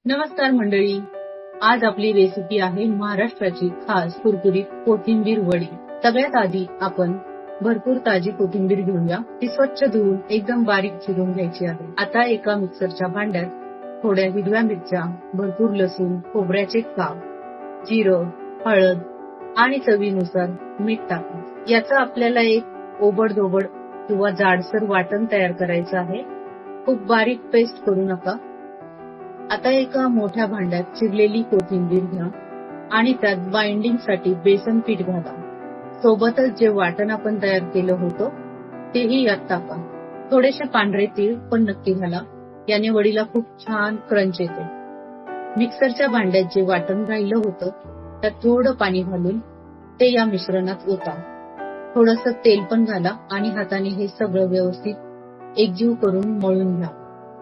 नमस्कार मंडळी. आज आपली रेसिपी आहे महाराष्ट्राची खास कुरकुरीत कोथिंबीर वडी. सगळ्यात आधी आपण भरपूर ताजी कोथिंबीर घेऊया. ती स्वच्छ धुवून एकदम बारीक चिरून घ्यायची आहे. आता एका मिक्सरच्या भांड्यात थोड्या हिरव्या मिरच्या, भरपूर लसूण, खोबऱ्याचे काप, जिरं, हळद आणि चवीनुसार मीठ टाका. याचा आपल्याला एक ओबडधोबड किंवा जाडसर वाटण तयार करायचं आहे. खूप बारीक पेस्ट करू नका. आता एका मोठ्या भांड्यात चिरलेली कोथिंबीर घ्या आणि त्यात बाइंडिंगसाठी बेसन पीठ घाला. सोबतच जे वाटण आपण तयार केलं होतं तेही यात टाका. थोडेसे पांढरे तीळ पण नक्की घाला. याने वडीला खूप छान क्रंच येते. मिक्सरच्या भांड्यात जे वाटण राहिलं होतं त्यात थोडं पाणी घालून ते या मिश्रणात ओता. थोडंसं तेल पण घाला आणि हाताने हे सगळं व्यवस्थित एकजीव करून मळून घ्या.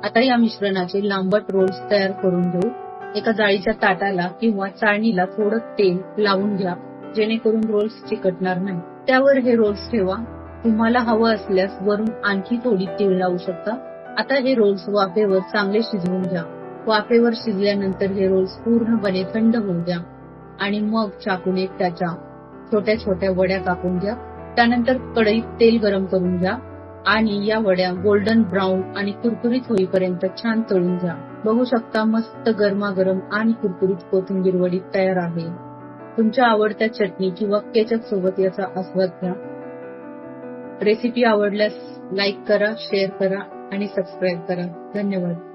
आता या मिश्रणाचे लांबट रोल्स तयार करून घेऊ. एका जाळीच्या ताटाला किंवा चाळणीला थोडं तेल लावून घ्या, जेणेकरून रोल्स चिकटणार नाही. त्यावर हे रोल्स ठेवा. तुम्हाला हवं असल्यास वरून आणखी थोडी तीळ लावू शकता. आता हे रोल्स वाफेवर चांगले शिजवून घ्या. वाफेवर शिजल्यानंतर हे रोल्स पूर्णपणे थंड होऊ द्या आणि मग चाकूने त्याच्या छोट्या छोट्या वड्या कापून घ्या. त्यानंतर कढईत तेल गरम करून घ्या आणि या वड्या गोल्डन ब्राऊन आणि कुरकुरीत होईपर्यंत छान तळून घ्या. बघू शकता मस्त गरमागरम आणि कुरकुरीत कोथिंबीर वडी तयार आहे. तुमच्या आवडत्या चटणी किंवा केचप सोबत याचा आस्वाद घ्या. रेसिपी आवडल्यास लाईक करा, शेअर करा आणि सबस्क्राईब करा. धन्यवाद.